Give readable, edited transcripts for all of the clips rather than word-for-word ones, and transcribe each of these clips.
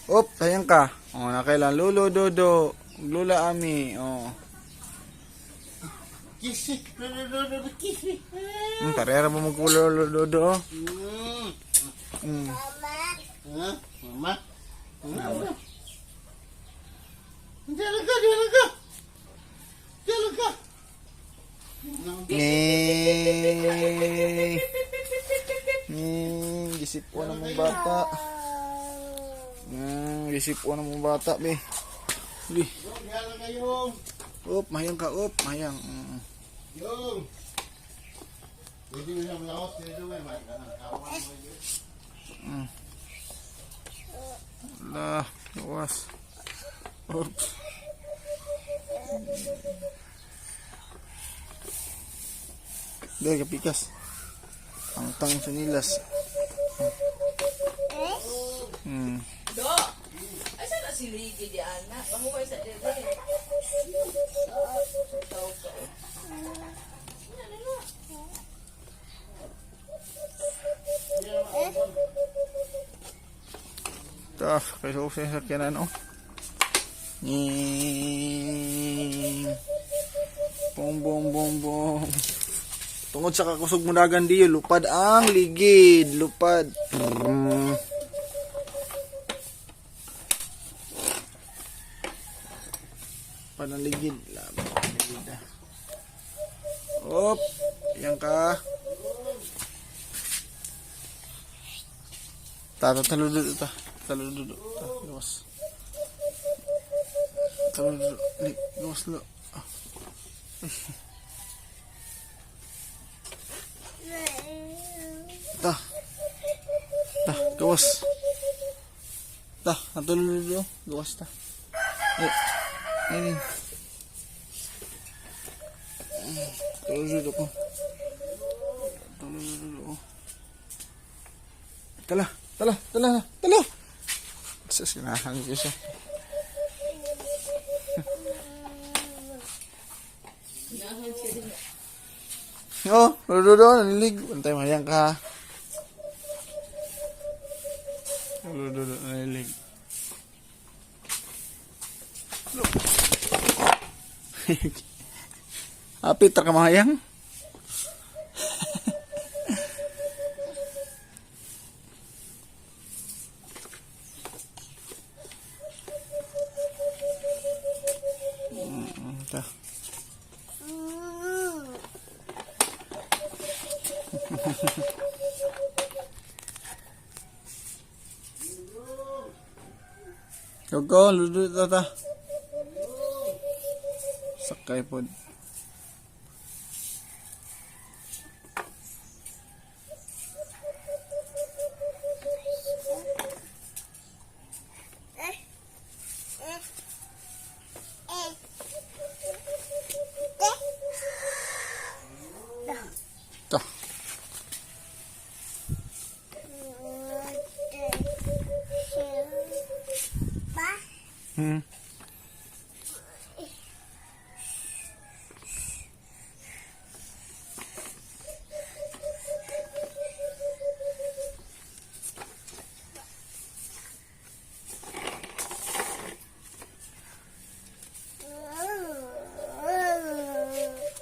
Op, sayang ka. Oh, nakailan lulo dodo. Lula ami. Oh. Kiss me. Kiss me. Parera mo magkulo dodo. Oh. Ha? Mama? Mama? Diyan ka, diyan ka. Diyan ka. Gisipuan ng mga bata. Gisipuan ng mga bata, be. Be. Diyan ka yung. Op, mahayang ka, op, mahayang. Yung. Pwede mo siyang laos, pwede mo yung Lah, luwas. Oops. Dahil kapikas. Ang tang sunilas. Do. Ay sana si Ligi di anak. Bahuway sa dede. Taw ka. Tough, kaya sa sakyanan, oh. Bom, bom, bom, bom. Tungod sa kakusog mo dagan diyo, lupad ang ligid. Lupad. Panang ligid. Ligid. Op. Yan ka. Taludod ito. Taludod. Gawas. Taludod. Gawas lo. Tah. Tah, gawas. Tah, natulog dito. Gawas ta. Ini. Tulog dito ko. Tulog dito. Tala. Sa sinahan ko siya. Oh, dodo, nanilig. Antay mayang ka. Dodo, nanilig. Apit ka mayang. Go, ludo tata. Sakay po. Ta.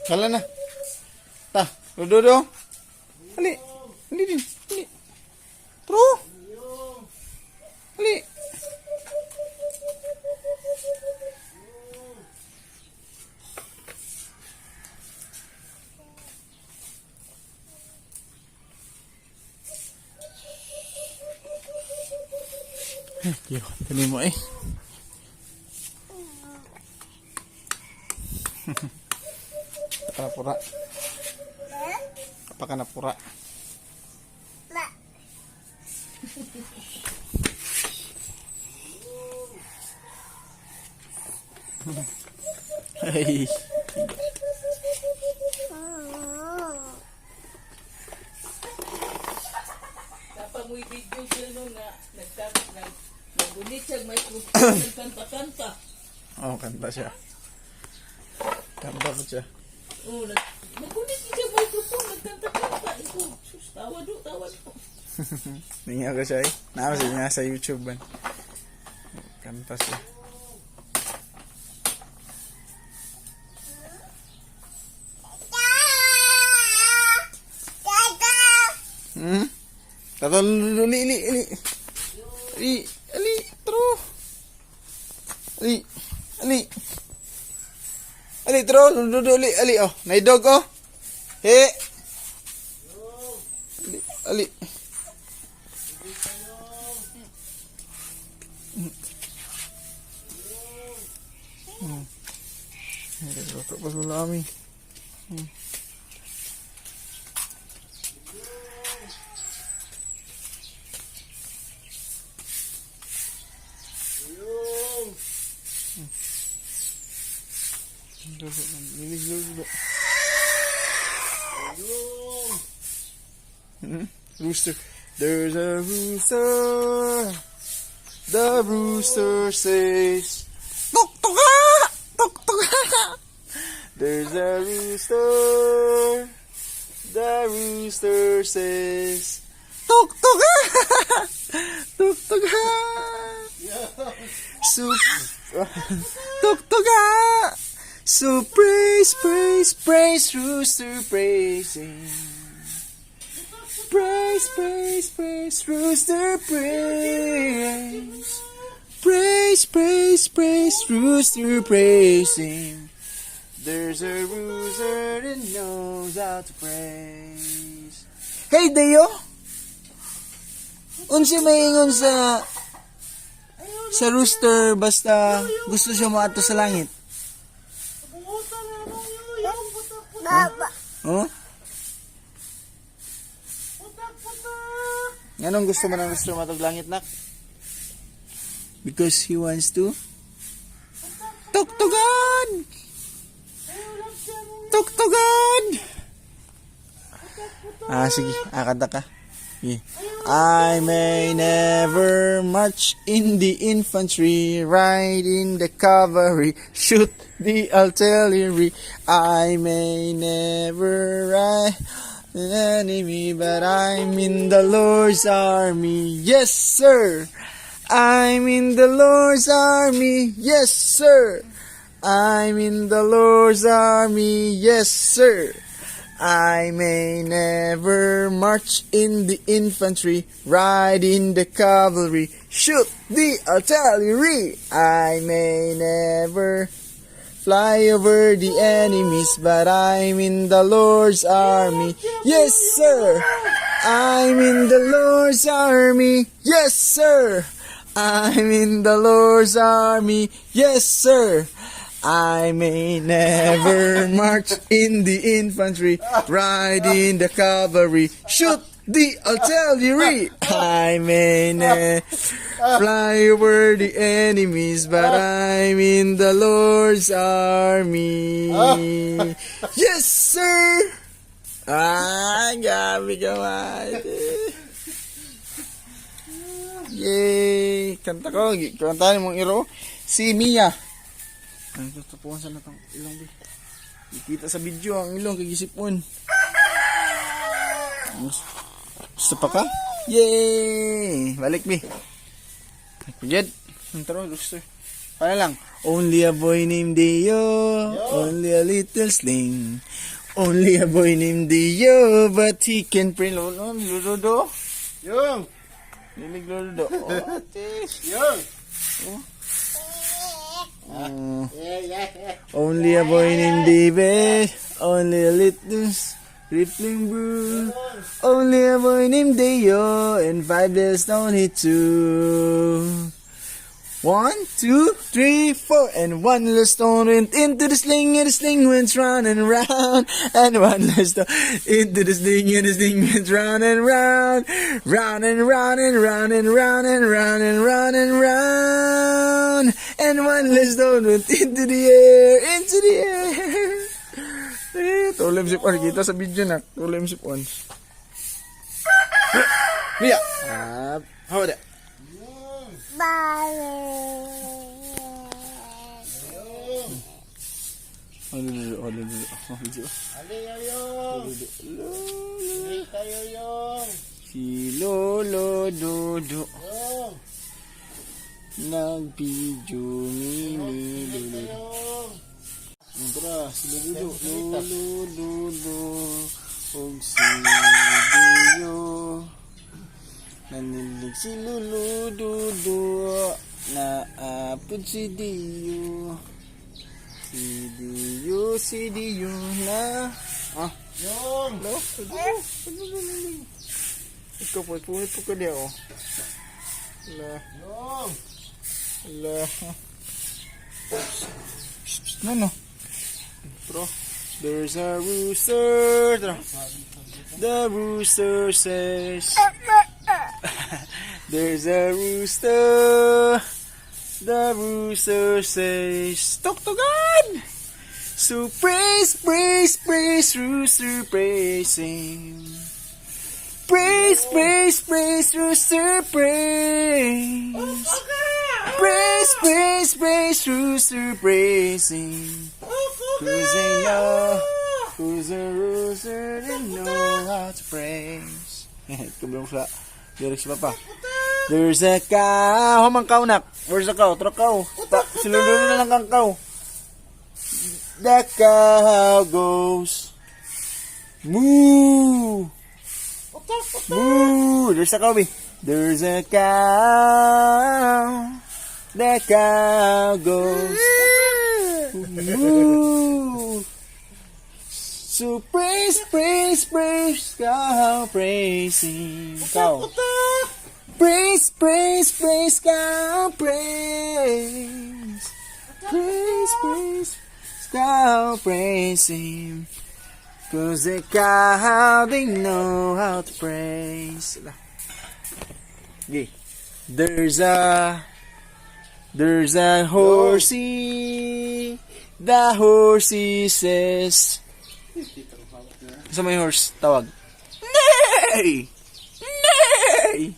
Kala na. Ta, dodo. Ali. Ali din. Ali. Pro. Ali. Yo, tani mo eh. Kapaka na pura. Kapaka na pura. Hey. Kapag mo i-video sila nung naggunit siya may kanta-kanta. Oh, kanta siya. Kanta po siya. Oh, naggunit siya may nagkanta-kanta. Ito, sus, tawa do. Hindi nga ko siya eh. Nakasig nga sa YouTube man. Kanta siya. Hmm? Tatol, ali, tro. Ali, tro, ali, oh. Naidog, oh. He. Ali. Rotok pa sulami. Rooster. There's a rooster. The rooster says, tuk tuka, tuk tuka. There's a rooster. The rooster says, tuk tuka, tuk tuka. Tuk tuka. So praise, praise, praise, rooster praising. Praise, praise, praise, rooster praise. Praise, praise, praise, rooster praising. There's a rooster that knows how to praise. Hey, Deo! Unsi maingon sa rooster basta gusto siya maato sa langit? Oh? Anong gusto mo ng rooster matog langit, nak? Because he wants to tuktugan! Tuktugan! Sige. Kanta ka. Yeah. I may never march in the infantry, ride in the cavalry, shoot the artillery. I may never ride an enemy, but I'm in the Lord's army. Yes, sir. I'm in the Lord's army. Yes, sir. I'm in the Lord's army. Yes, sir. I may never march in the infantry, ride in the cavalry, shoot the artillery. I may never fly over the enemies, but I'm in the Lord's army. Yes, sir. I'm in the Lord's army. Yes, sir. I'm in the Lord's army. Yes, sir. I may never march in the infantry, ride in the cavalry, shoot the artillery. I may never fly over the enemies, but I'm in the Lord's army. Yes, sir! Gabi ka man. Yay! Kanta ko. Kantahin mong iro. Si Mia. Ay, tutupuan sa natang ilong, be. Ikita sa video ang ilong kagisipon. Gusto pa ka? Yay! Balik, be. Pagod. Antaro, gusto. Paano lang? Only a boy named Dio. Only a little sling. Only a boy named Dio, but he can pray. Luludo. Yung! Lilig luludo. Yung! Only a boy named David, only a little rippling brew. Only a boy named Deo, and 5 days don't hit 2. 1, 2, 3, 4, and one little stone went into the sling, and the sling went round and round, and one little stone into the sling, and the sling went round and round, round and round and round and round and round and round and round, and one little stone went into the air, Tulim si Juan, kita sa video na, tulim si Juan. Mia, how about that? Si Lolo Dodo. Nag-video mini lulu. Tara, si lulu. Og si Dio. Nanilig si lulu dudu. Naapod si Dio. Si Dio na. Yung! No? Ikaw po, punit po ka diya, oh. Yung! Ala. No. Bro, there's a rooster. The rooster says. There's a rooster. The rooster says. Talk to God. So praise, rooster, praise him. Praise, rooster, praise. Praise, rooster, praise him. Who's a rooster, they know how to praise. Kabulong sa lyrics pa pa. There's a cow. Hamang cow, nak. Where's the cow? Tara cow. Silululo na lang kang cow. The cow goes moo. Moo. There's a cow, eh. There's a cow. The cow goes moo. So praise, cow, praise him. Cow. Praise, cow, praise. Praise, cow, praise him. 'Cause the cow, they know how to praise. Okay. There's a horsey. The horsey says. Sa may horse tawag. Nay! Nay!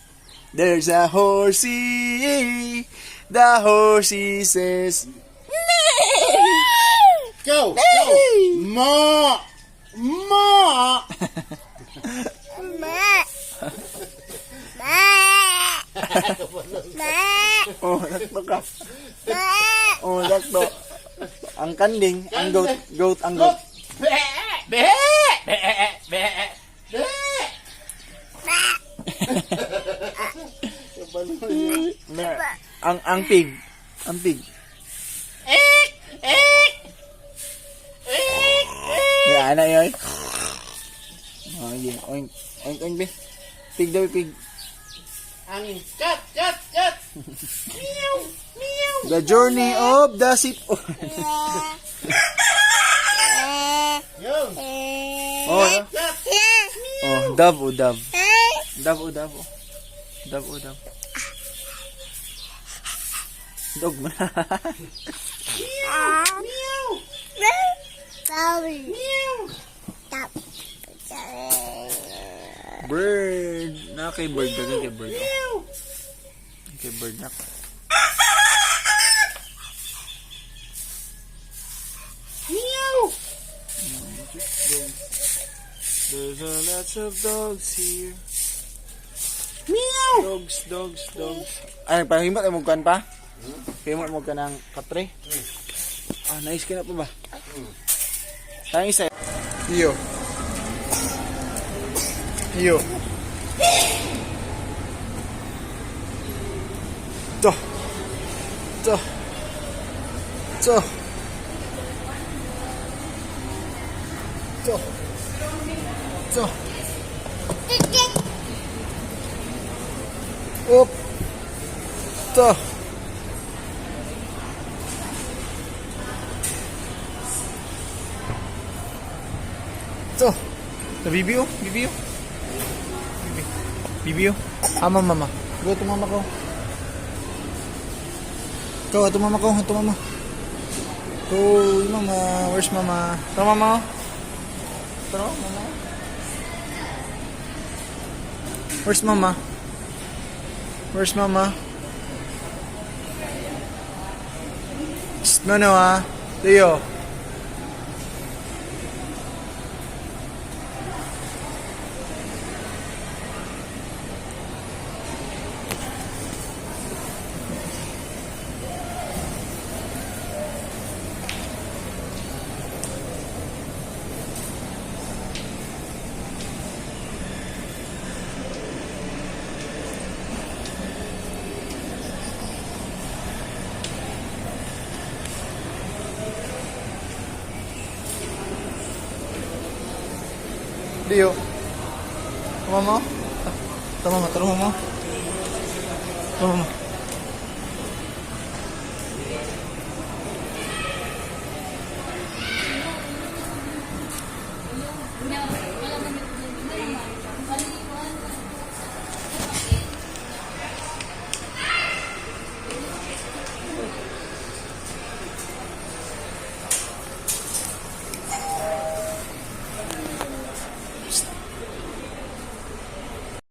There's a horsey. The horsey says. Nay! Go! Nay! Ma! Oh, lakto ka. Oh, lakto. Ang kanding, ang goat, ang goat. Ang pig. Ang pig. Yan na yun. Oh, yeah. Oink, be. Pig daw, pig. Ang cut! Meow! The journey of the sheep. Yung! Oh, dove. Dove. Dog mo na. Bird. Na kay bird. Kay bird. Kay bird na. There's a lots of dogs here. Meow! Dogs. Ay, pahimot mo kan pa? Pahimot mo ka ng katre? Nice ka na pa ba? Tayong isa. Iyo. To. Up. To. Bibio. Mama. Go to mama ko. To mama. To mama. Where's mama? To mama. Where's mama? No, Leo. video. Tama mo? Tama mo. Tama mo.